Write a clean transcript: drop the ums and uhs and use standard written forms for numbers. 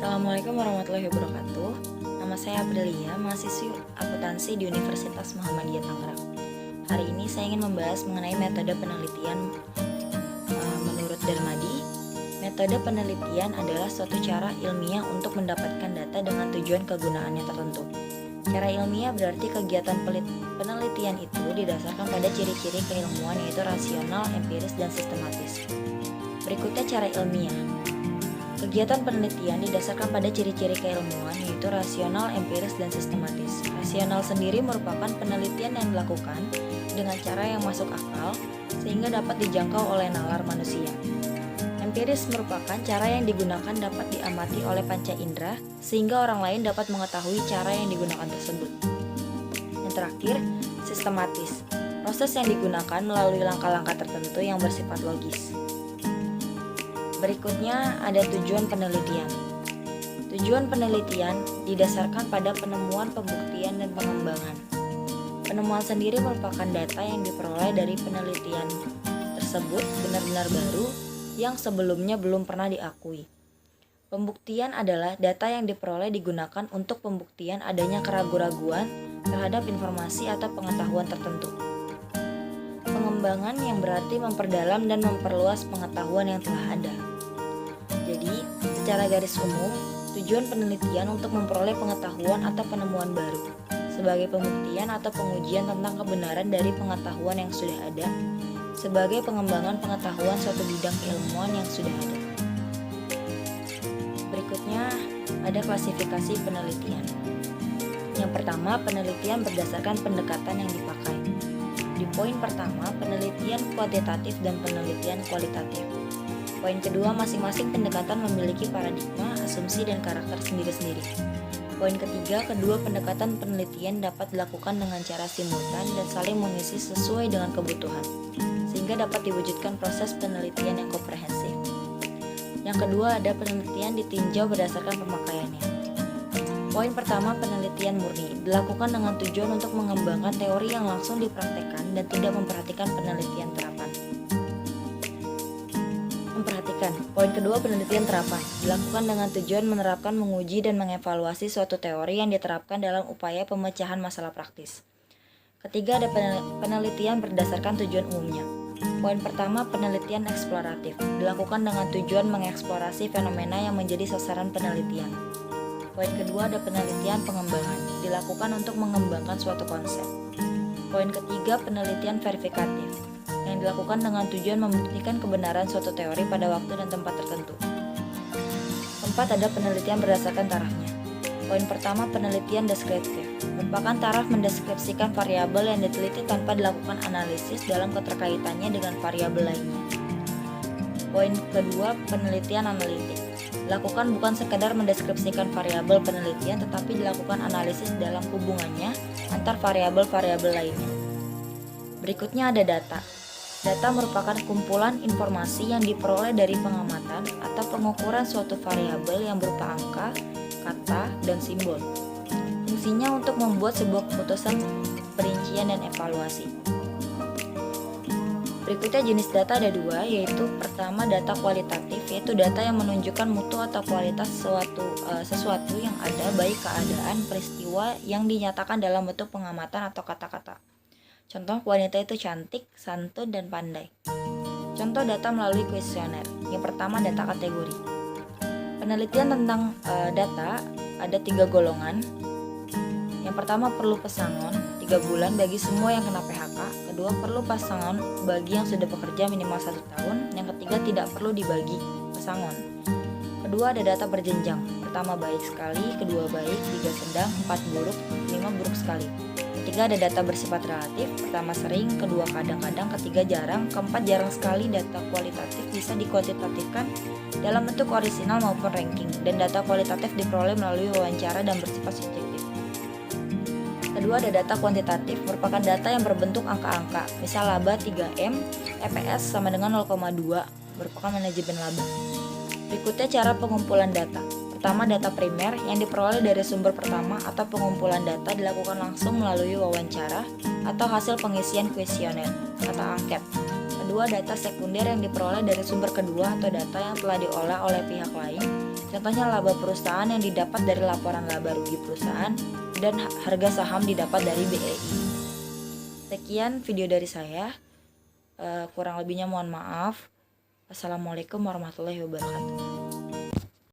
Assalamualaikum warahmatullahi wabarakatuh. Nama saya Aprilia, mahasiswi akuntansi di Universitas Muhammadiyah Tangerang. Hari ini saya ingin membahas mengenai metode penelitian menurut Darmadi. Metode penelitian adalah suatu cara ilmiah untuk mendapatkan data dengan tujuan kegunaannya tertentu. Cara ilmiah berarti kegiatan penelitian itu didasarkan pada ciri-ciri keilmuan yaitu rasional, empiris, dan sistematis. Berikutnya cara ilmiah. Kegiatan penelitian didasarkan pada ciri-ciri keilmuan yaitu rasional, empiris, dan sistematis. Rasional sendiri merupakan penelitian yang dilakukan dengan cara yang masuk akal sehingga dapat dijangkau oleh nalar manusia. Empiris merupakan cara yang digunakan dapat diamati oleh panca indera sehingga orang lain dapat mengetahui cara yang digunakan tersebut. Yang terakhir, sistematis. Proses yang digunakan melalui langkah-langkah tertentu yang bersifat logis. Berikutnya ada tujuan penelitian. Tujuan penelitian didasarkan pada penemuan, pembuktian, dan pengembangan. Penemuan sendiri merupakan data yang diperoleh dari penelitian tersebut benar-benar baru yang sebelumnya belum pernah diakui. Pembuktian adalah data yang diperoleh digunakan untuk pembuktian adanya keraguan-raguan terhadap informasi atau pengetahuan tertentu. Pengembangan yang berarti memperdalam dan memperluas pengetahuan yang telah ada. Jadi, secara garis umum, tujuan penelitian untuk memperoleh pengetahuan atau penemuan baru sebagai pembuktian atau pengujian tentang kebenaran dari pengetahuan yang sudah ada, sebagai pengembangan pengetahuan suatu bidang keilmuan yang sudah ada. Berikutnya, ada klasifikasi penelitian. Yang pertama, penelitian berdasarkan pendekatan yang dipakai. Di poin pertama, penelitian kuantitatif dan penelitian kualitatif. Poin kedua, masing-masing pendekatan memiliki paradigma, asumsi, dan karakter sendiri-sendiri. Poin ketiga, kedua pendekatan penelitian dapat dilakukan dengan cara simultan dan saling mengisi sesuai dengan kebutuhan, sehingga dapat diwujudkan proses penelitian yang komprehensif. Yang kedua, ada penelitian ditinjau berdasarkan pemakaiannya. Poin pertama, penelitian murni, dilakukan dengan tujuan untuk mengembangkan teori yang langsung dipraktekkan dan tidak memperhatikan penelitian terapan. Poin kedua, penelitian terapan, dilakukan dengan tujuan menerapkan, menguji, dan mengevaluasi suatu teori yang diterapkan dalam upaya pemecahan masalah praktis. Ketiga, ada penelitian berdasarkan tujuan umumnya. Poin pertama, penelitian eksploratif, dilakukan dengan tujuan mengeksplorasi fenomena yang menjadi sasaran penelitian. Poin kedua, ada penelitian pengembangan, dilakukan untuk mengembangkan suatu konsep. Poin ketiga, penelitian verifikatif, yang dilakukan dengan tujuan membuktikan kebenaran suatu teori pada waktu dan tempat tertentu. Keempat, ada penelitian berdasarkan tarafnya. Poin pertama, penelitian deskriptif, merupakan taraf mendeskripsikan variabel yang diteliti tanpa dilakukan analisis dalam keterkaitannya dengan variabel lainnya. Poin kedua, penelitian analitik, dilakukan bukan sekadar mendeskripsikan variabel penelitian tetapi dilakukan analisis dalam hubungannya antar variabel-variabel lainnya. Berikutnya ada data. Data merupakan kumpulan informasi yang diperoleh dari pengamatan atau pengukuran suatu variabel yang berupa angka, kata, dan simbol. Fungsinya untuk membuat sebuah keputusan, perincian, dan evaluasi. Berikutnya jenis data ada dua, yaitu pertama data kualitatif, yaitu data yang menunjukkan mutu atau kualitas sesuatu yang ada, baik keadaan, peristiwa yang dinyatakan dalam bentuk pengamatan atau kata-kata. Contoh, wanita itu cantik, santun, dan pandai. Contoh data melalui kuesioner. Yang pertama, data kategori. Penelitian tentang data ada 3 golongan. Yang pertama, perlu pesangon 3 bulan bagi semua yang kena PHK. Kedua, perlu pesangon bagi yang sudah bekerja minimal 1 tahun. Yang ketiga, tidak perlu dibagi pesangon. Kedua, ada data berjenjang. Pertama, baik sekali. Kedua, baik. Tiga, sedang. 4, buruk. 5, buruk sekali. Ketiga, ada data bersifat relatif. Pertama, sering. Kedua, kadang-kadang. Ketiga, jarang. Keempat, jarang sekali. Data kualitatif bisa dikuantitatifkan dalam bentuk orisinal maupun ranking, dan data kualitatif diperoleh melalui wawancara dan bersifat subjektif. Kedua, ada data kuantitatif, merupakan data yang berbentuk angka-angka. Misal laba 3M, EPS sama dengan 0,2, merupakan manajemen laba. Berikutnya cara pengumpulan data. Pertama, data primer yang diperoleh dari sumber pertama atau pengumpulan data dilakukan langsung melalui wawancara atau hasil pengisian kuesioner atau angket. Kedua, data sekunder yang diperoleh dari sumber kedua atau data yang telah diolah oleh pihak lain. Contohnya laba perusahaan yang didapat dari laporan laba rugi perusahaan dan harga saham didapat dari BEI. Sekian video dari saya. Kurang lebihnya mohon maaf. Assalamualaikum warahmatullahi wabarakatuh.